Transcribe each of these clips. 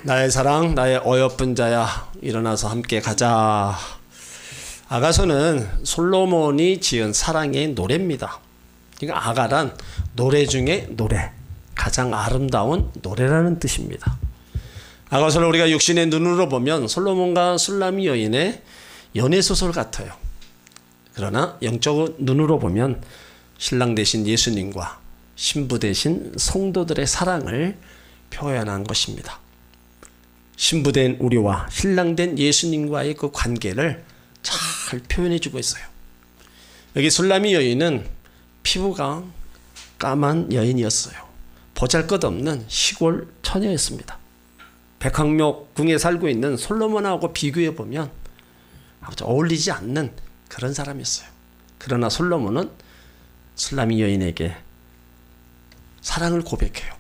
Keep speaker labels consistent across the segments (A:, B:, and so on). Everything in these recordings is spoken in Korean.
A: 나의 사랑, 나의 어여쁜 자야, 일어나서 함께 가자. 아가서는 솔로몬이 지은 사랑의 노래입니다. 그러니까 아가란 노래 중에 노래, 가장 아름다운 노래라는 뜻입니다. 아가서를 우리가 육신의 눈으로 보면 솔로몬과 술라미 여인의 연애소설 같아요. 그러나 영적 눈으로 보면 신랑 되신 예수님과 신부 되신 성도들의 사랑을 표현한 것입니다. 신부된 우리와 신랑된 예수님과의 그 관계를 잘 표현해주고 있어요. 여기 술라미 여인은 피부가 까만 여인이었어요. 보잘것없는 시골 처녀였습니다. 백황목 궁에 살고 있는 솔로몬하고 비교해보면 어울리지 않는 그런 사람이었어요. 그러나 솔로몬은 술라미 여인에게 사랑을 고백해요.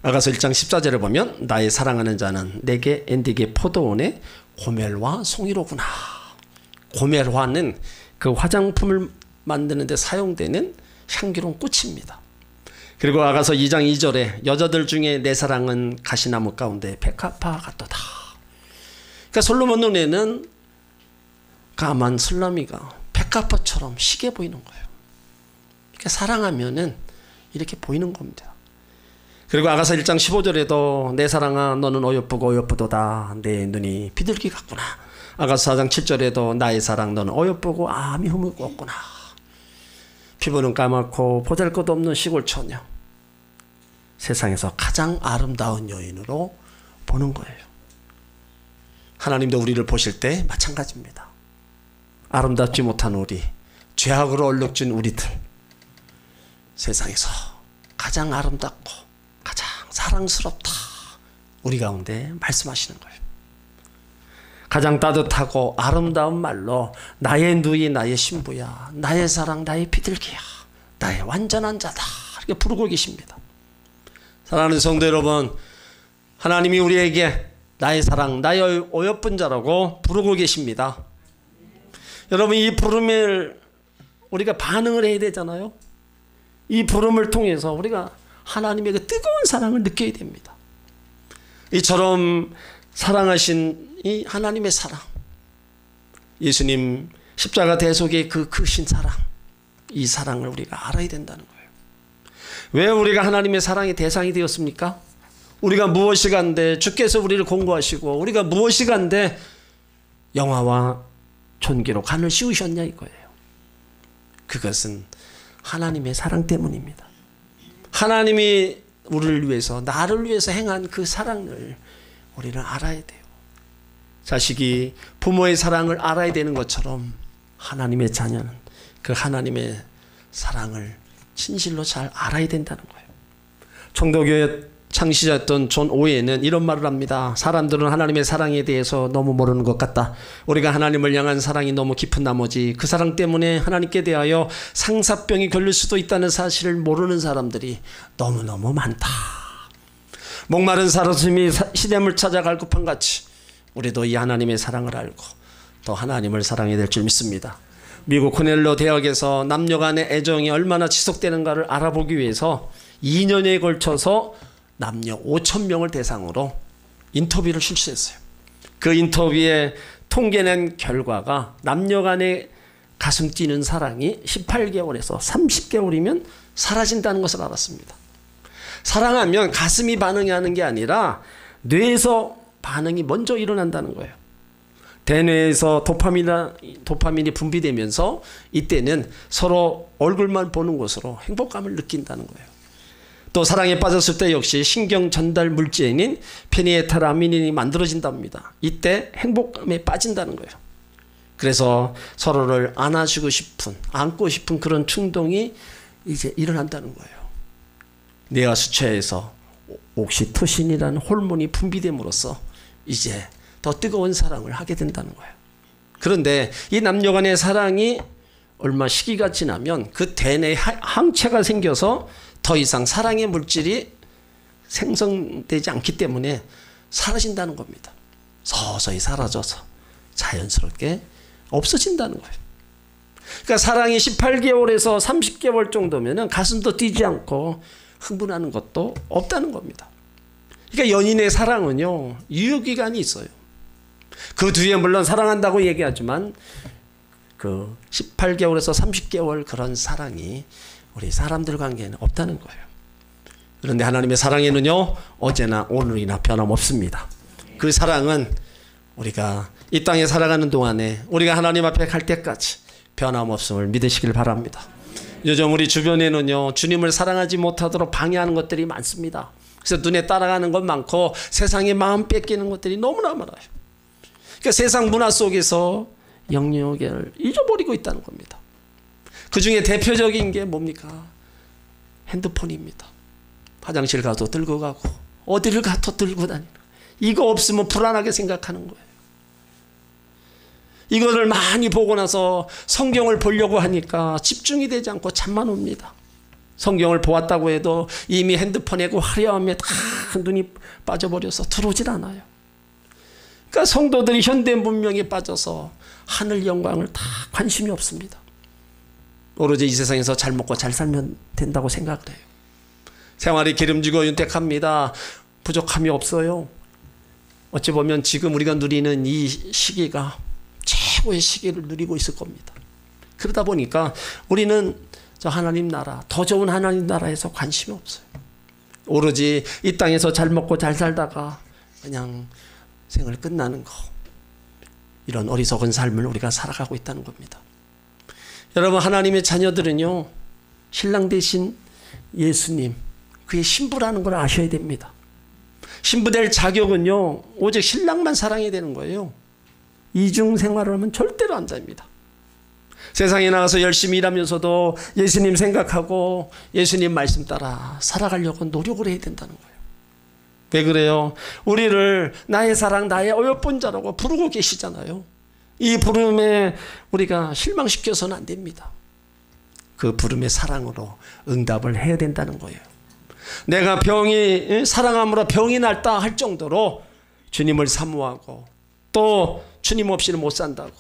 A: 아가서 1장 14절에 보면 나의 사랑하는 자는 내게 엔디게 포도원의 고멜과 송이로구나. 고멜화는 그 화장품을 만드는 데 사용되는 향기로운 꽃입니다. 그리고 아가서 2장 2절에 여자들 중에 내 사랑은 가시나무 가운데 백합화 같도다. 그러니까 솔로몬 눈에는 까만 술라미가 백합화처럼 시게 보이는 거예요. 그러니까 사랑하면은 이렇게 보이는 겁니다. 그리고 아가서 1장 15절에도 내 사랑아 너는 어여쁘고 어여쁘도다. 내 눈이 비둘기 같구나. 아가서 4장 7절에도 나의 사랑 너는 어여쁘고 암이 흐물고 없구나. 피부는 까맣고 보잘것없는 시골 처녀. 세상에서 가장 아름다운 여인으로 보는 거예요. 하나님도 우리를 보실 때 마찬가지입니다. 아름답지 못한 우리, 죄악으로 얼룩진 우리들, 세상에서 가장 아름답고 가장 사랑스럽다. 우리 가운데 말씀하시는 거예요. 가장 따뜻하고 아름다운 말로 나의 누이, 나의 신부야, 나의 사랑, 나의 비둘기야, 나의 완전한 자다. 이렇게 부르고 계십니다. 사랑하는 성도 여러분, 하나님이 우리에게 나의 사랑, 나의 어여쁜 자라고 부르고 계십니다. 여러분, 이 부름을 우리가 반응을 해야 되잖아요. 이 부름을 통해서 우리가 하나님의 그 뜨거운 사랑을 느껴야 됩니다. 이처럼 사랑하신 이 하나님의 사랑, 예수님 십자가 대속의 그 크신 사랑, 이 사랑을 우리가 알아야 된다는 거예요. 왜 우리가 하나님의 사랑의 대상이 되었습니까? 우리가 무엇이 간데 주께서 우리를 공고하시고 우리가 무엇이 간데 영화와 존귀로 간을 씌우셨냐 이거예요. 그것은 하나님의 사랑 때문입니다. 하나님이 우리를 위해서, 나를 위해서 행한 그 사랑을 우리는 알아야 돼요. 자식이 부모의 사랑을 알아야 되는 것처럼 하나님의 자녀는 그 하나님의 사랑을 진실로 잘 알아야 된다는 거예요. 청도교회 창시자였던 존 오웨는 이런 말을 합니다. 사람들은 하나님의 사랑에 대해서 너무 모르는 것 같다. 우리가 하나님을 향한 사랑이 너무 깊은 나머지 그 사랑 때문에 하나님께 대하여 상사병이 걸릴 수도 있다는 사실을 모르는 사람들이 너무너무 많다. 목마른 사슴이 시냇물 찾아 갈급한 같이 우리도 이 하나님의 사랑을 알고 또 하나님을 사랑해야 될 줄 믿습니다. 미국 코넬로 대학에서 남녀 간의 애정이 얼마나 지속되는가를 알아보기 위해서 2년에 걸쳐서 남녀 5,000명을 대상으로 인터뷰를 실시했어요. 그 인터뷰에 통계낸 결과가 남녀 간의 가슴 뛰는 사랑이 18개월에서 30개월이면 사라진다는 것을 알았습니다. 사랑하면 가슴이 반응하는 게 아니라 뇌에서 반응이 먼저 일어난다는 거예요. 대뇌에서 도파민이 분비되면서 이때는 서로 얼굴만 보는 것으로 행복감을 느낀다는 거예요. 또 사랑에 빠졌을 때 역시 신경 전달 물질인 페니에탈아민이 만들어진답니다. 이때 행복감에 빠진다는 거예요. 그래서 서로를 안아주고 싶은, 안고 싶은 그런 충동이 이제 일어난다는 거예요. 뇌와 수체에서 옥시토신이라는 호르몬이 분비됨으로써 이제 더 뜨거운 사랑을 하게 된다는 거예요. 그런데 이 남녀 간의 사랑이 얼마 시기가 지나면 그 대뇌에 항체가 생겨서 더 이상 사랑의 물질이 생성되지 않기 때문에 사라진다는 겁니다. 서서히 사라져서 자연스럽게 없어진다는 거예요. 그러니까 사랑이 18개월에서 30개월 정도면 가슴도 뛰지 않고 흥분하는 것도 없다는 겁니다. 그러니까 연인의 사랑은요, 유효기간이 있어요. 그 뒤에 물론 사랑한다고 얘기하지만 그 18개월에서 30개월 그런 사랑이 우리 사람들 관계에는 없다는 거예요. 그런데 하나님의 사랑에는요, 어제나 오늘이나 변함없습니다. 그 사랑은 우리가 이 땅에 살아가는 동안에 우리가 하나님 앞에 갈 때까지 변함없음을 믿으시길 바랍니다. 요즘 우리 주변에는요, 주님을 사랑하지 못하도록 방해하는 것들이 많습니다. 그래서 눈에 따라가는 것 많고 세상에 마음 뺏기는 것들이 너무나 많아요. 그러니까 세상 문화 속에서 영역을 잊어버리고 있다는 겁니다. 그 중에 대표적인 게 뭡니까? 핸드폰입니다. 화장실 가도 들고 가고 어디를 가도 들고 다니는, 이거 없으면 불안하게 생각하는 거예요. 이거를 많이 보고 나서 성경을 보려고 하니까 집중이 되지 않고 잠만 옵니다. 성경을 보았다고 해도 이미 핸드폰의 그 화려함에 다 눈이 빠져버려서 들어오질 않아요. 그러니까 성도들이 현대 문명에 빠져서 하늘 영광을 다 관심이 없습니다. 오로지 이 세상에서 잘 먹고 잘 살면 된다고 생각을 해요. 생활이 기름지고 윤택합니다. 부족함이 없어요. 어찌 보면 지금 우리가 누리는 이 시기가 최고의 시기를 누리고 있을 겁니다. 그러다 보니까 우리는 저 하나님 나라, 더 좋은 하나님 나라에서 관심이 없어요. 오로지 이 땅에서 잘 먹고 잘 살다가 그냥 생을 끝나는 거, 이런 어리석은 삶을 우리가 살아가고 있다는 겁니다. 여러분, 하나님의 자녀들은요, 신랑 대신 예수님, 그의 신부라는 걸 아셔야 됩니다. 신부 될 자격은요, 오직 신랑만 사랑해야 되는 거예요. 이중 생활을 하면 절대로 안 됩니다. 세상에 나가서 열심히 일하면서도 예수님 생각하고 예수님 말씀 따라 살아가려고 노력을 해야 된다는 거예요. 왜 그래요? 우리를 나의 사랑, 나의 어여쁜 자라고 부르고 계시잖아요. 이 부름에 우리가 실망시켜서는 안 됩니다. 그 부름의 사랑으로 응답을 해야 된다는 거예요. 내가 사랑함으로 병이 낫다 할 정도로 주님을 사모하고 또 주님 없이는 못 산다고,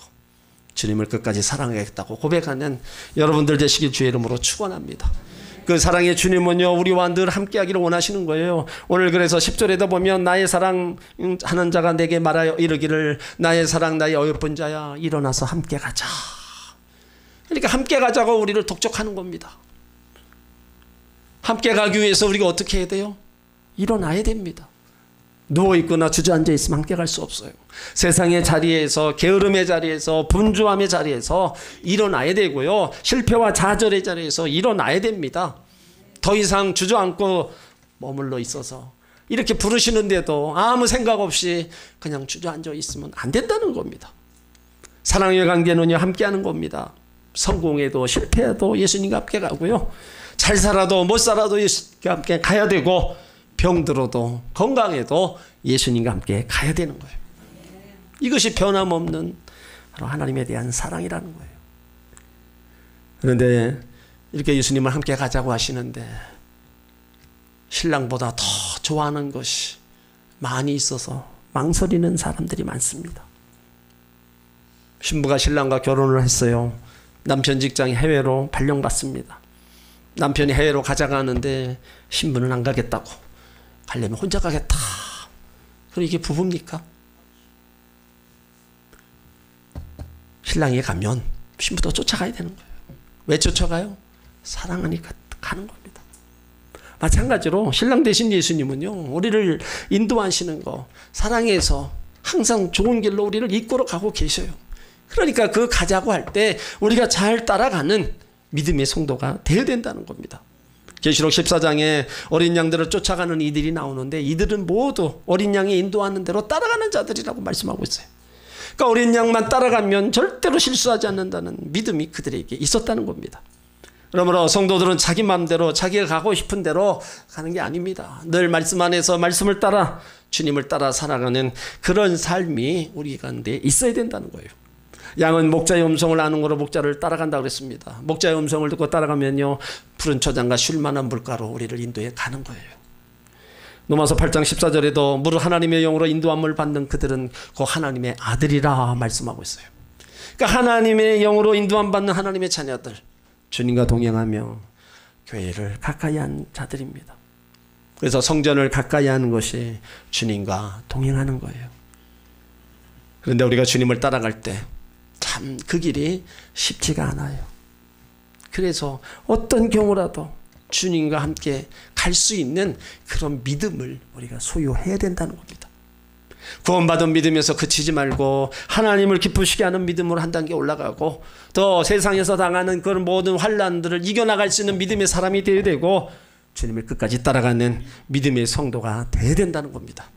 A: 주님을 끝까지 사랑하겠다고 고백하는 여러분들 되시길 주의 이름으로 축원합니다. 그 사랑의 주님은요, 우리와 늘 함께하기를 원하시는 거예요. 오늘 그래서 10절에도 보면 나의 사랑하는 자가 내게 말하여 이르기를 나의 사랑 나의 어여쁜 자야 일어나서 함께 가자. 그러니까 함께 가자고 우리를 독촉하는 겁니다. 함께 가기 위해서 우리가 어떻게 해야 돼요? 일어나야 됩니다. 누워있거나 주저앉아 있으면 함께 갈 수 없어요. 세상의 자리에서, 게으름의 자리에서, 분주함의 자리에서 일어나야 되고요, 실패와 좌절의 자리에서 일어나야 됩니다. 더 이상 주저앉고 머물러 있어서 이렇게 부르시는데도 아무 생각 없이 그냥 주저앉아 있으면 안 된다는 겁니다. 사랑의 관계는요, 함께하는 겁니다. 성공해도 실패해도 예수님과 함께 가고요, 잘 살아도 못 살아도 예수님과 함께 가야 되고, 병들어도 건강해도 예수님과 함께 가야 되는 거예요. 이것이 변함없는 바로 하나님에 대한 사랑이라는 거예요. 그런데 이렇게 예수님을 함께 가자고 하시는데 신랑보다 더 좋아하는 것이 많이 있어서 망설이는 사람들이 많습니다. 신부가 신랑과 결혼을 했어요. 남편 직장이 해외로 발령받습니다. 남편이 해외로 가자고 하는데 신부는 안 가겠다고, 가려면 혼자 가겠다. 그럼 이게 부부입니까? 신랑이 가면 신부도 쫓아가야 되는 거예요. 왜 쫓아가요? 사랑하니까 가는 겁니다. 마찬가지로 신랑 대신 예수님은요, 우리를 인도하시는 거, 사랑해서 항상 좋은 길로 우리를 이끌어 가고 계셔요. 그러니까 그 가자고 할 때 우리가 잘 따라가는 믿음의 성도가 되어야 된다는 겁니다. 계시록 14장에 어린 양들을 쫓아가는 이들이 나오는데 이들은 모두 어린 양이 인도하는 대로 따라가는 자들이라고 말씀하고 있어요. 그러니까 어린 양만 따라가면 절대로 실수하지 않는다는 믿음이 그들에게 있었다는 겁니다. 그러므로 성도들은 자기 마음대로 자기가 가고 싶은 대로 가는 게 아닙니다. 늘 말씀 안에서 말씀을 따라 주님을 따라 살아가는 그런 삶이 우리 가운데 있어야 된다는 거예요. 양은 목자의 음성을 아는 거로 목자를 따라간다고 그랬습니다. 목자의 음성을 듣고 따라가면요, 푸른 초장과 쉴만한 물가로 우리를 인도해 가는 거예요. 로마서 8장 14절에도 무릇 하나님의 영으로 인도함을 받는 그들은 그 하나님의 아들이라 말씀하고 있어요. 그러니까 하나님의 영으로 인도함 받는 하나님의 자녀들, 주님과 동행하며 교회를 가까이 한 자들입니다. 그래서 성전을 가까이 하는 것이 주님과 동행하는 거예요. 그런데 우리가 주님을 따라갈 때 참 그 길이 쉽지가 않아요. 그래서 어떤 경우라도 주님과 함께 갈 수 있는 그런 믿음을 우리가 소유해야 된다는 겁니다. 구원받은 믿음에서 그치지 말고 하나님을 기쁘시게 하는 믿음으로 한 단계 올라가고 또 세상에서 당하는 그런 모든 환난들을 이겨나갈 수 있는 믿음의 사람이 되어야 되고 주님을 끝까지 따라가는 믿음의 성도가 되어야 된다는 겁니다.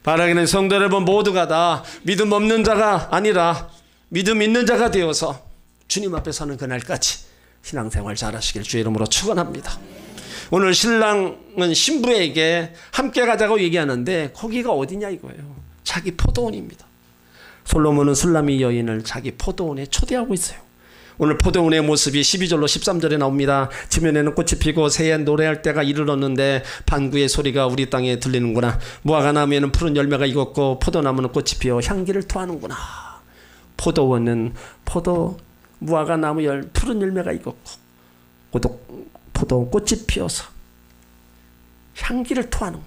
A: 바라기는 성도 여러분 모두가 다 믿음 없는 자가 아니라 믿음 있는 자가 되어서 주님 앞에 서는 그날까지 신앙생활 잘하시길 주의 이름으로 축원합니다. 오늘 신랑은 신부에게 함께 가자고 얘기하는데 거기가 어디냐 이거예요. 자기 포도원입니다. 솔로몬은 술람이 여인을 자기 포도원에 초대하고 있어요. 오늘 포도원의 모습이 12절로 13절에 나옵니다. 지면에는 꽃이 피고 새에 노래할 때가 이르렀는데 반구의 소리가 우리 땅에 들리는구나. 무화과 나무에는 푸른 열매가 익었고 포도나무는 꽃이 피어 향기를 토하는구나. 포도원은 무화과 나무 푸른 열매가 익었고 포도원 꽃이 피어서 향기를 토하는 거.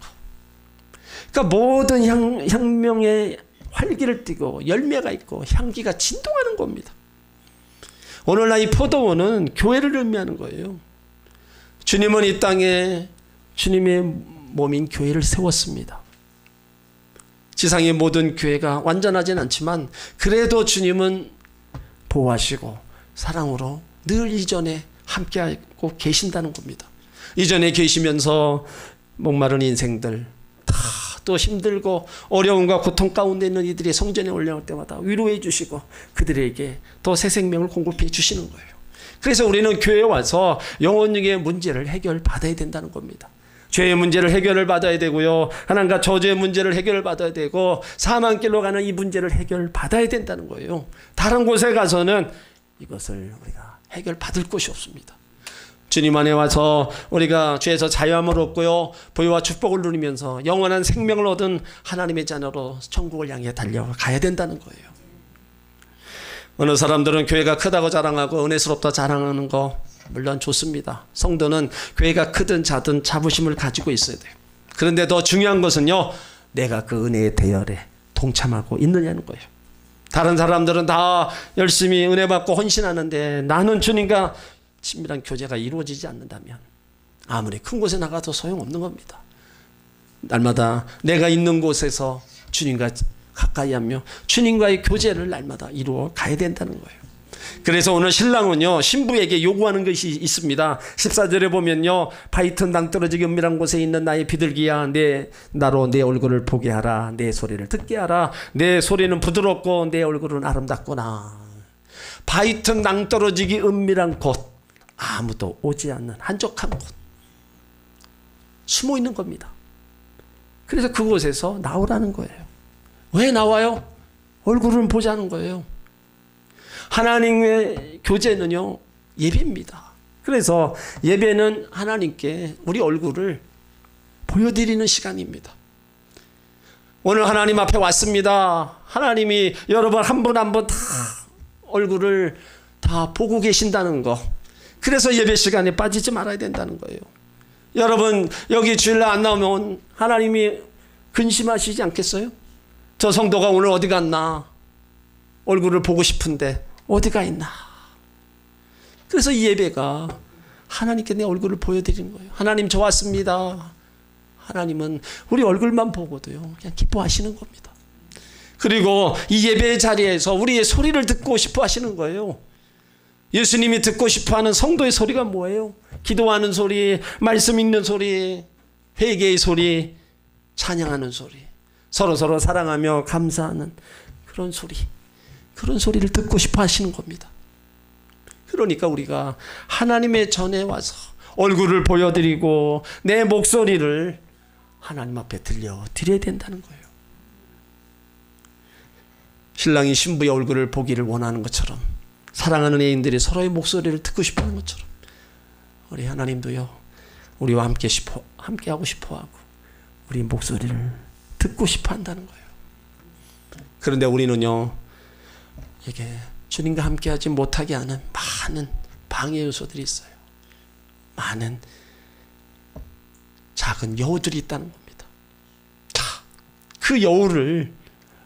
A: 그러니까 모든 향명의 활기를 띠고 열매가 있고 향기가 진동하는 겁니다. 오늘날 이 포도원은 교회를 의미하는 거예요. 주님은 이 땅에 주님의 몸인 교회를 세웠습니다. 지상의 모든 교회가 완전하진 않지만 그래도 주님은 보호하시고 사랑으로 늘 이전에 함께하고 계신다는 겁니다. 이전에 계시면서 목마른 인생들 또 힘들고 어려움과 고통 가운데 있는 이들이 성전에 올라올 때마다 위로해 주시고 그들에게 더 새 생명을 공급해 주시는 거예요. 그래서 우리는 교회에 와서 영혼의 문제를 해결받아야 된다는 겁니다. 죄의 문제를 해결을 받아야 되고요. 하나님과 저주의 문제를 해결을 받아야 되고 사망길로 가는 이 문제를 해결받아야 된다는 거예요. 다른 곳에 가서는 이것을 우리가 해결받을 곳이 없습니다. 주님 안에 와서 우리가 죄에서 자유함을 얻고요. 보혜와 축복을 누리면서 영원한 생명을 얻은 하나님의 자녀로 천국을 향해 달려가야 된다는 거예요. 어느 사람들은 교회가 크다고 자랑하고 은혜스럽다 자랑하는 거 물론 좋습니다. 성도는 교회가 크든 작든 자부심을 가지고 있어야 돼요. 그런데 더 중요한 것은요. 내가 그 은혜의 대열에 동참하고 있느냐는 거예요. 다른 사람들은 다 열심히 은혜 받고 헌신하는데 나는 주님과 친밀한 교제가 이루어지지 않는다면 아무리 큰 곳에 나가도 소용없는 겁니다. 날마다 내가 있는 곳에서 주님과 가까이 하며 주님과의 교제를 날마다 이루어 가야 된다는 거예요. 그래서 오늘 신랑은요 신부에게 요구하는 것이 있습니다. 14절에 보면요 바위튼 낭떠러지기 은밀한 곳에 있는 나의 비둘기야 나로 내 얼굴을 보게 하라. 내 소리를 듣게 하라. 내 소리는 부드럽고 내 얼굴은 아름답구나. 바위튼 낭떠러지기 은밀한 곳, 아무도 오지 않는 한적한 곳, 숨어 있는 겁니다. 그래서 그곳에서 나오라는 거예요. 왜 나와요? 얼굴을 보자는 거예요. 하나님의 교제는요 예배입니다. 그래서 예배는 하나님께 우리 얼굴을 보여드리는 시간입니다. 오늘 하나님 앞에 왔습니다. 하나님이 여러분 한 분 한 분 다 얼굴을 다 보고 계신다는 거. 그래서 예배 시간에 빠지지 말아야 된다는 거예요. 여러분 여기 주일날 안 나오면 하나님이 근심하시지 않겠어요? 저 성도가 오늘 어디 갔나? 얼굴을 보고 싶은데 어디가 있나? 그래서 이 예배가 하나님께 내 얼굴을 보여드리는 거예요. 하나님 저 왔습니다. 하나님은 우리 얼굴만 보고도요 그냥 기뻐하시는 겁니다. 그리고 이 예배의 자리에서 우리의 소리를 듣고 싶어 하시는 거예요. 예수님이 듣고 싶어하는 성도의 소리가 뭐예요? 기도하는 소리, 말씀 읽는 소리, 회개의 소리, 찬양하는 소리, 서로서로 사랑하며 감사하는 그런 소리, 그런 소리를 듣고 싶어 하시는 겁니다. 그러니까 우리가 하나님의 전에 와서 얼굴을 보여드리고 내 목소리를 하나님 앞에 들려드려야 된다는 거예요. 신랑이 신부의 얼굴을 보기를 원하는 것처럼, 사랑하는 애인들이 서로의 목소리를 듣고 싶어하는 것처럼 우리 하나님도요 우리와 함께하고 싶어하고 우리 목소리를 듣고 싶어 한다는 거예요. 그런데 우리는요 이게 주님과 함께하지 못하게 하는 많은 방해 요소들이 있어요. 많은 작은 여우들이 있다는 겁니다. 자, 그 여우를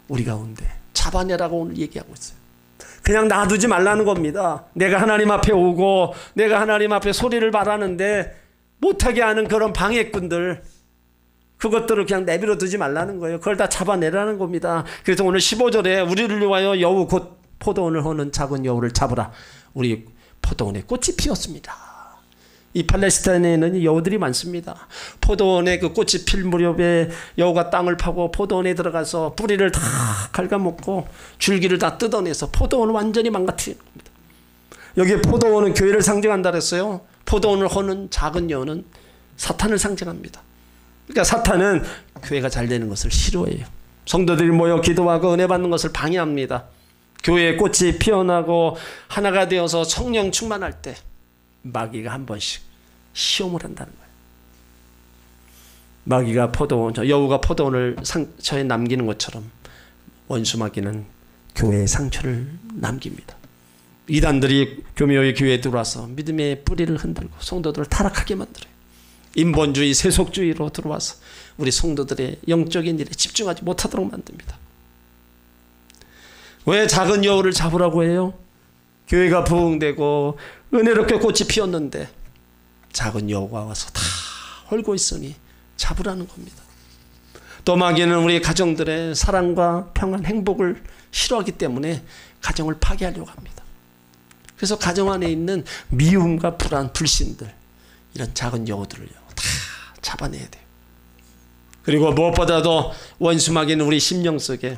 A: 우리 가운데 잡아내라고 오늘 얘기하고 있어요. 그냥 놔두지 말라는 겁니다. 내가 하나님 앞에 오고 내가 하나님 앞에 소리를 바라는데 못하게 하는 그런 방해꾼들, 그것들을 그냥 내버려 두지 말라는 거예요. 그걸 다 잡아내라는 겁니다. 그래서 오늘 15절에 우리를 위하여 여우 곧 포도원을 허는 작은 여우를 잡으라. 우리 포도원에 꽃이 피었습니다. 이 팔레스타인에는 여우들이 많습니다. 포도원에 그 꽃이 필 무렵에 여우가 땅을 파고 포도원에 들어가서 뿌리를 다 갉아먹고 줄기를 다 뜯어내서 포도원을 완전히 망가뜨리는 겁니다. 여기에 포도원은 교회를 상징한다 그랬어요. 포도원을 허는 작은 여우는 사탄을 상징합니다. 그러니까 사탄은 교회가 잘 되는 것을 싫어해요. 성도들이 모여 기도하고 은혜 받는 것을 방해합니다. 교회에 꽃이 피어나고 하나가 되어서 성령 충만할 때 마귀가 한 번씩 시험을 한다는 거예요. 마귀가 여우가 포도원을 상처에 남기는 것처럼 원수 마귀는 교회에 상처를 남깁니다. 이단들이 교묘의 교회에 들어와서 믿음의 뿌리를 흔들고 성도들을 타락하게 만들어요. 인본주의, 세속주의로 들어와서 우리 성도들의 영적인 일에 집중하지 못하도록 만듭니다. 왜 작은 여우를 잡으라고 해요? 교회가 부흥되고 은혜롭게 꽃이 피었는데 작은 여우가 와서 다 헐고 있으니 잡으라는 겁니다. 또 마귀는 우리 가정들의 사랑과 평안, 행복을 싫어하기 때문에 가정을 파괴하려고 합니다. 그래서 가정 안에 있는 미움과 불안, 불신들, 이런 작은 여우들을요 다 잡아내야 돼요. 그리고 무엇보다도 원수 마귀는 우리 심령 속에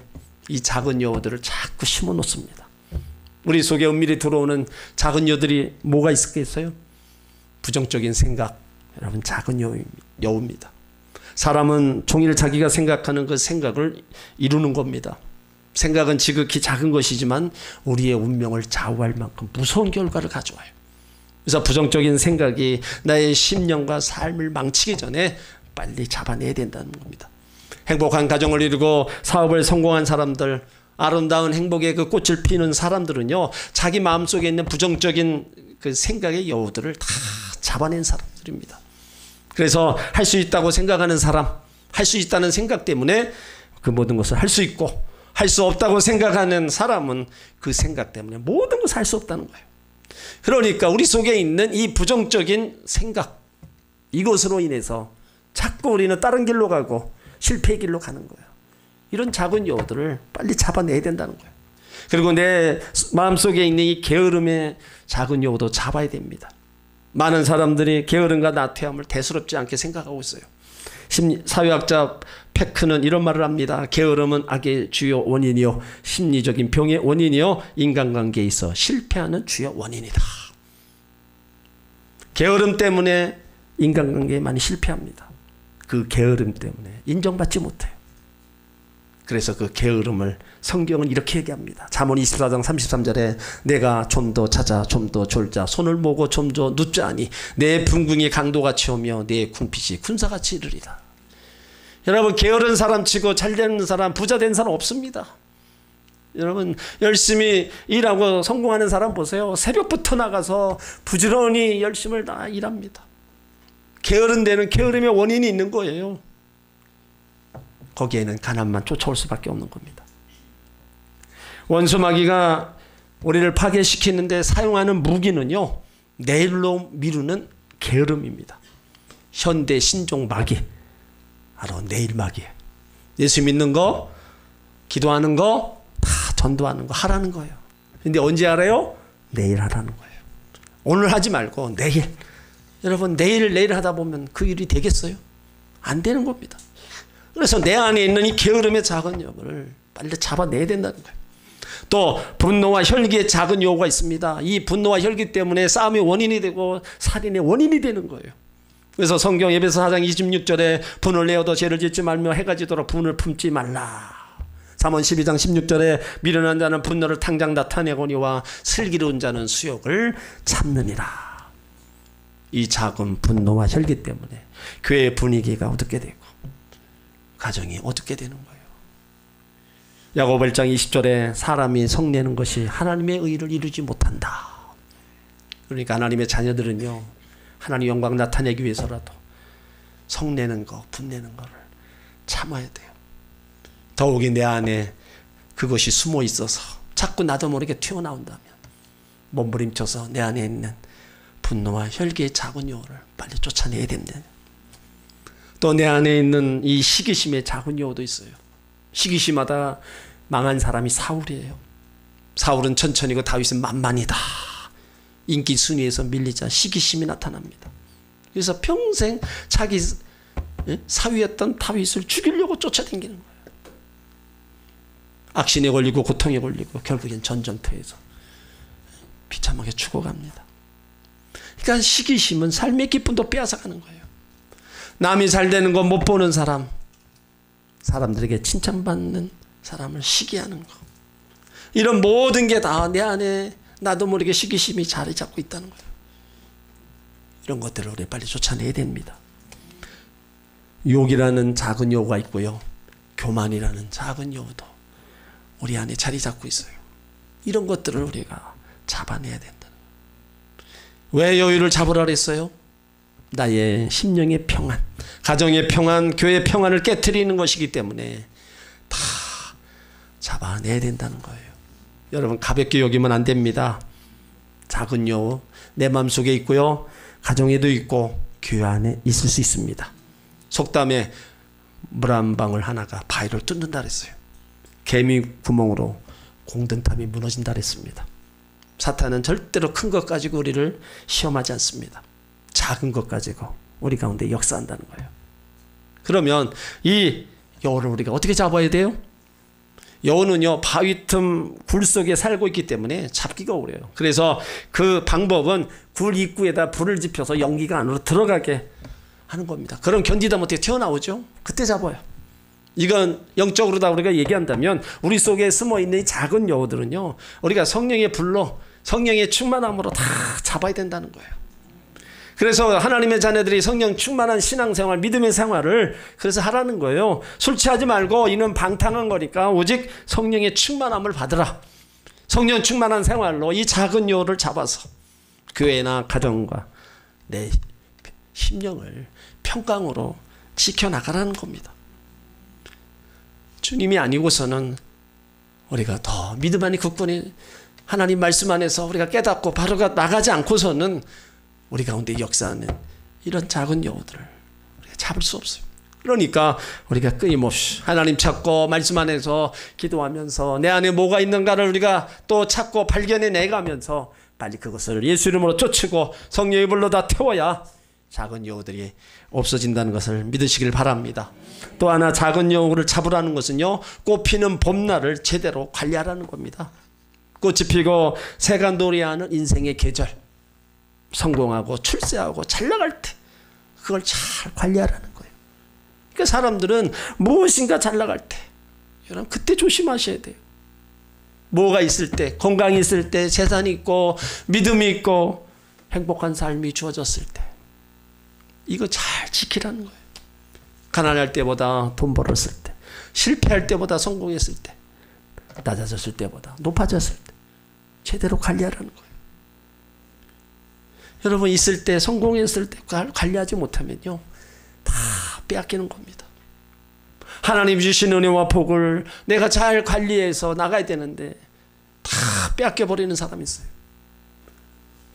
A: 이 작은 여우들을 자꾸 심어 놓습니다. 우리 속에 은밀히 들어오는 작은 여우들이 뭐가 있겠어요? 부정적인 생각, 여러분 작은 여우입니다. 사람은 종일 자기가 생각하는 그 생각을 이루는 겁니다. 생각은 지극히 작은 것이지만 우리의 운명을 좌우할 만큼 무서운 결과를 가져와요. 그래서 부정적인 생각이 나의 심령과 삶을 망치기 전에 빨리 잡아내야 된다는 겁니다. 행복한 가정을 이루고 사업을 성공한 사람들, 아름다운 행복의 그 꽃을 피우는 사람들은요 자기 마음속에 있는 부정적인 그 생각의 여우들을 다 잡아낸 사람들입니다. 그래서 할 수 있다고 생각하는 사람, 할 수 있다는 생각 때문에 그 모든 것을 할 수 있고, 할 수 없다고 생각하는 사람은 그 생각 때문에 모든 것을 할 수 없다는 거예요. 그러니까 우리 속에 있는 이 부정적인 생각, 이것으로 인해서 자꾸 우리는 다른 길로 가고 실패의 길로 가는 거예요. 이런 작은 여우들을 빨리 잡아내야 된다는 거예요. 그리고 내 마음속에 있는 이 게으름의 작은 여우도 잡아야 됩니다. 많은 사람들이 게으름과 나태함을 대수롭지 않게 생각하고 있어요. 사회학자 페크는 이런 말을 합니다. 게으름은 악의 주요 원인이요 심리적인 병의 원인이요 인간관계에 있어 실패하는 주요 원인이다. 게으름 때문에 인간관계에 많이 실패합니다. 그 게으름 때문에 인정받지 못해요. 그래서 그 게으름을 성경은 이렇게 얘기합니다. 잠언 24장 33절에 내가 좀 더 찾아 좀 더 졸자 손을 모고 좀 더 눕자 하니 내 분궁이 강도같이 오며 내 궁핍이 군사같이 이르리라. 여러분 게으른 사람 치고 잘되는 사람, 부자 된 사람 없습니다. 여러분 열심히 일하고 성공하는 사람 보세요. 새벽부터 나가서 부지런히 열심히 다 일합니다. 게으른 데는 게으름의 원인이 있는 거예요. 거기에는 가난만 쫓아올 수밖에 없는 겁니다. 원수 마귀가 우리를 파괴시키는데 사용하는 무기는요 내일로 미루는 게으름입니다. 현대 신종 마귀, 바로 내일 마귀예요. 예수 믿는 거, 기도하는 거, 다 전도하는 거 하라는 거예요. 근데 언제 하래요? 내일 하라는 거예요. 오늘 하지 말고 내일. 여러분 내일 하다 보면 그 일이 되겠어요? 안 되는 겁니다. 그래서 내 안에 있는 이 게으름의 작은 여우를 빨리 잡아내야 된다는 거예요. 또 분노와 혈기의 작은 여우가 있습니다. 이 분노와 혈기 때문에 싸움의 원인이 되고 살인의 원인이 되는 거예요. 그래서 성경 에베소 4장 26절에 분을 내어도 죄를 짓지 말며 해가 지도록 분을 품지 말라. 잠언 12장 16절에 미련한 자는 분노를 당장 나타내거니와 슬기로운 자는 수욕을 참느니라. 이 작은 분노와 혈기 때문에 교회의 분위기가 어둡게 되고 가정이 어둡게 되는 거예요. 야고보 1장 20절에 사람이 성내는 것이 하나님의 의를 이루지 못한다. 그러니까 하나님의 자녀들은요 하나님 영광 나타내기 위해서라도 성내는 거, 분내는 거를 참아야 돼요. 더욱이 내 안에 그것이 숨어 있어서 자꾸 나도 모르게 튀어나온다면 몸부림쳐서 내 안에 있는 분노와 혈기의 작은 유혹을 빨리 쫓아내야 됩니다. 또 내 안에 있는 이 시기심의 작은 유혹도 있어요. 시기심하다 망한 사람이 사울이에요. 사울은 천천히고 다윗은 만만이다. 인기 순위에서 밀리자 시기심이 나타납니다. 그래서 평생 자기 사위였던 다윗을 죽이려고 쫓아다니는 거예요. 악신에 걸리고 고통에 걸리고 결국엔 전쟁터에서 비참하게 죽어갑니다. 그러니까 시기심은 삶의 기쁨도 빼앗아가는 거예요. 남이 잘 되는 거 못 보는 사람, 사람들에게 칭찬받는 사람을 시기하는 거, 이런 모든 게 다 내 안에 나도 모르게 시기심이 자리 잡고 있다는 거예요. 이런 것들을 우리 빨리 쫓아내야 됩니다. 욕이라는 작은 요구가 있고요, 교만이라는 작은 요구도 우리 안에 자리 잡고 있어요. 이런 것들을 우리가 잡아내야 된다. 왜 여유를 잡으라 그랬어요? 나의 심령의 평안, 가정의 평안, 교회의 평안을 깨트리는 것이기 때문에 다 잡아내야 된다는 거예요. 여러분, 가볍게 여기면 안 됩니다. 작은 여우 내 마음속에 있고요, 가정에도 있고 교회 안에 있을 수 있습니다. 속담에 물 한 방울 하나가 바위를 뚫는다 그랬어요. 개미 구멍으로 공든탑이 무너진다 그랬습니다. 사탄은 절대로 큰 것 가지고 우리를 시험하지 않습니다. 작은 것 가지고 우리 가운데 역사한다는 거예요. 그러면 이 여우를 우리가 어떻게 잡아야 돼요? 여우는요, 바위 틈 굴 속에 살고 있기 때문에 잡기가 어려워요. 그래서 그 방법은 굴 입구에다 불을 지펴서 연기가 안으로 들어가게 하는 겁니다. 그럼 견디다 못해 튀어나오죠. 그때 잡아요. 이건 영적으로 다 우리가 얘기한다면 우리 속에 숨어있는 이 작은 여우들은요, 우리가 성령의 불로, 성령의 충만함으로 다 잡아야 된다는 거예요. 그래서 하나님의 자녀들이 성령 충만한 신앙생활, 믿음의 생활을 그래서 하라는 거예요. 술 취하지 말고, 이는 방탕한 거니까 오직 성령의 충만함을 받으라. 성령 충만한 생활로 이 작은 여우를 잡아서 교회나 가정과 내 심령을 평강으로 지켜나가라는 겁니다. 주님이 아니고서는 우리가 더 믿음 안에 굳건히 하나님 말씀 안에서 우리가 깨닫고 바로 나가지 않고서는 우리 가운데 역사하는 이런 작은 여우들을 우리가 잡을 수 없어요. 그러니까 우리가 끊임없이 하나님 찾고 말씀 안에서 기도하면서 내 안에 뭐가 있는가를 우리가 또 찾고 발견해내가면서 빨리 그것을 예수 이름으로 쫓고 성령의 불로 다 태워야 작은 여우들이 없어진다는 것을 믿으시길 바랍니다. 또 하나 작은 여우를 잡으라는 것은요, 꽃피는 봄날을 제대로 관리하라는 겁니다. 꽃이 피고 새가 노래하는 인생의 계절, 성공하고 출세하고 잘 나갈 때 그걸 잘 관리하라는 거예요. 그러니까 사람들은 무엇인가 잘 나갈 때, 여러분 그때 조심하셔야 돼요. 뭐가 있을 때, 건강이 있을 때, 재산이 있고 믿음이 있고 행복한 삶이 주어졌을 때 이거 잘 지키라는 거예요. 가난할 때보다 돈 벌었을 때, 실패할 때보다 성공했을 때, 낮아졌을 때보다 높아졌을 때 제대로 관리하라는 거예요. 여러분, 있을 때, 성공했을 때 관리하지 못하면요, 다 빼앗기는 겁니다. 하나님 주신 은혜와 복을 내가 잘 관리해서 나가야 되는데 다 빼앗겨버리는 사람이 있어요.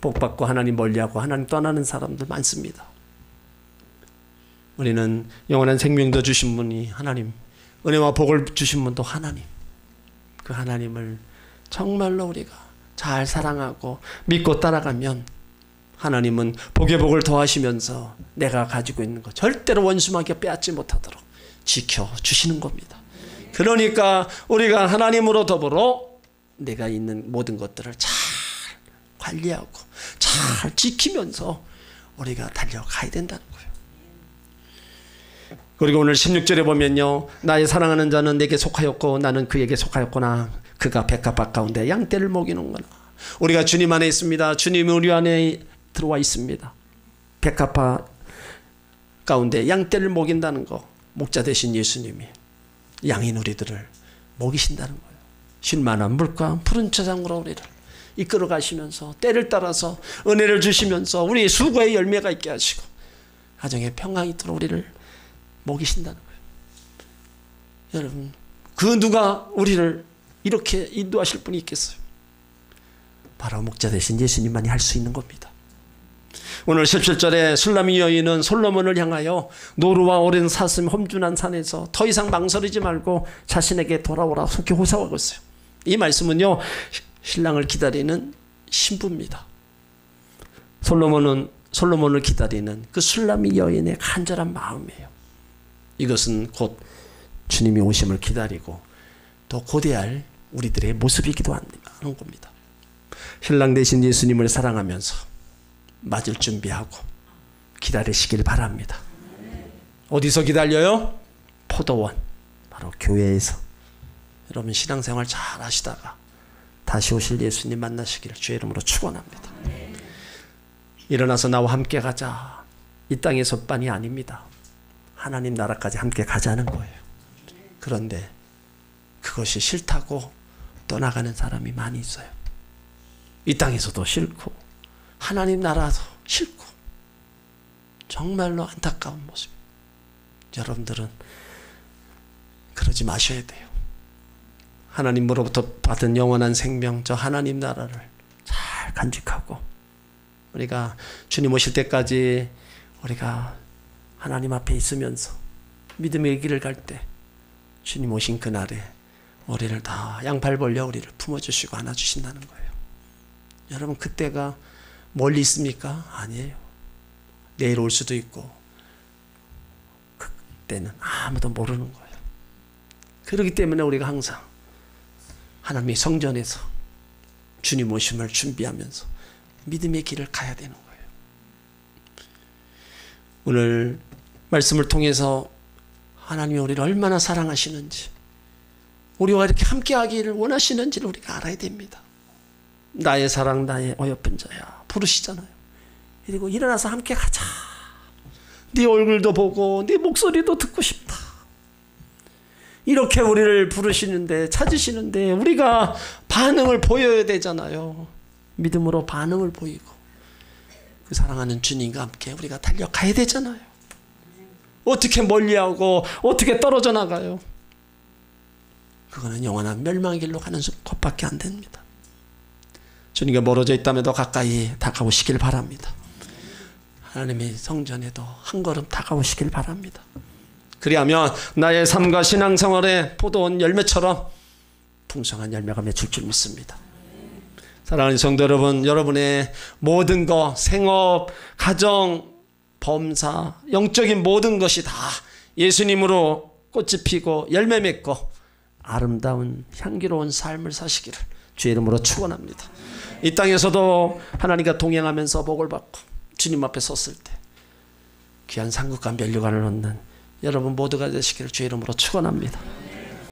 A: 복 받고 하나님 멀리하고 하나님 떠나는 사람들 많습니다. 우리는 영원한 생명도 주신 분이 하나님, 은혜와 복을 주신 분도 하나님, 그 하나님을 정말로 우리가 잘 사랑하고 믿고 따라가면 하나님은 복의 복을 더하시면서 내가 가지고 있는 것 절대로 원수마귀가 빼앗지 못하도록 지켜주시는 겁니다. 그러니까 우리가 하나님으로 더불어 내가 있는 모든 것들을 잘 관리하고 잘 지키면서 우리가 달려가야 된다는 거예요. 그리고 오늘 16절에 보면요, 나의 사랑하는 자는 내게 속하였고 나는 그에게 속하였구나. 그가 백합밭 가운데 양떼를 먹이는구나. 우리가 주님 안에 있습니다. 주님이 우리 안에 들어와 있습니다. 백합밭 가운데 양떼를 먹인다는 거, 목자 되신 예수님이 양인 우리들을 먹이신다는 거예요. 쉴만한 물과 푸른 초장으로 우리를 이끌어 가시면서 때를 따라서 은혜를 주시면서 우리 수고의 열매가 있게 하시고 가정에 평강이 있도록 우리를 먹이신다는 거예요. 여러분, 그 누가 우리를 이렇게 인도하실 분이 있겠어요? 바로 목자 되신 예수님만이 할 수 있는 겁니다. 오늘 17절에 술람이 여인은 솔로몬을 향하여 노루와 오랜 사슴 험준한 산에서 더 이상 망설이지 말고 자신에게 돌아오라 속히 호소하고 있어요. 이 말씀은요, 신랑을 기다리는 신부입니다. 솔로몬을 기다리는 그 술람이 여인의 간절한 마음이에요. 이것은 곧 주님이 오심을 기다리고 또 고대할 우리들의 모습이기도 하는 겁니다. 신랑 되신 예수님을 사랑하면서 맞을 준비하고 기다리시길 바랍니다. 어디서 기다려요? 포도원, 바로 교회에서. 여러분, 신앙생활 잘 하시다가 다시 오실 예수님 만나시기를 주의 이름으로 축원합니다. 일어나서 나와 함께 가자. 이 땅의 솥반이 아닙니다. 하나님 나라까지 함께 가자는 거예요. 그런데 그것이 싫다고 떠나가는 사람이 많이 있어요. 이 땅에서도 싫고 하나님 나라도 싫고 정말로 안타까운 모습. 여러분들은 그러지 마셔야 돼요. 하나님으로부터 받은 영원한 생명, 저 하나님 나라를 잘 간직하고 우리가 주님 오실 때까지 우리가 하나님 앞에 있으면서 믿음의 길을 갈 때 주님 오신 그날에 우리를 다 양팔 벌려 우리를 품어주시고 안아주신다는 거예요. 여러분, 그때가 멀리 있습니까? 아니에요. 내일 올 수도 있고 그때는 아무도 모르는 거예요. 그렇기 때문에 우리가 항상 하나님의 성전에서 주님 오심을 준비하면서 믿음의 길을 가야 되는 거예요. 오늘 말씀을 통해서 하나님이 우리를 얼마나 사랑하시는지, 우리와 이렇게 함께하기를 원하시는지를 우리가 알아야 됩니다. 나의 사랑, 나의 어여쁜 자야 부르시잖아요. 그리고 일어나서 함께 가자. 네 얼굴도 보고 네 목소리도 듣고 싶다. 이렇게 우리를 부르시는데, 찾으시는데 우리가 반응을 보여야 되잖아요. 믿음으로 반응을 보이고 그 사랑하는 주님과 함께 우리가 달려가야 되잖아요. 어떻게 멀리하고 어떻게 떨어져 나가요? 그거는 영원한 멸망의 길로 가는 것밖에 안 됩니다. 주님과 멀어져 있다면 더 가까이 다가오시길 바랍니다. 하나님의 성전에도 한 걸음 다가오시길 바랍니다. 그리하면 나의 삶과 신앙생활의 포도원 열매처럼 풍성한 열매가 맺힐 줄 믿습니다. 사랑하는 성도 여러분, 여러분의 모든 것, 생업, 가정, 범사, 영적인 모든 것이 다 예수님으로 꽃이 피고 열매 맺고 아름다운 향기로운 삶을 사시기를 주의 이름으로 축원합니다. 이 땅에서도 하나님과 동행하면서 복을 받고 주님 앞에 섰을 때 귀한 상급과 면류관을 얻는 여러분 모두가 되시기를 주의 이름으로 축원합니다.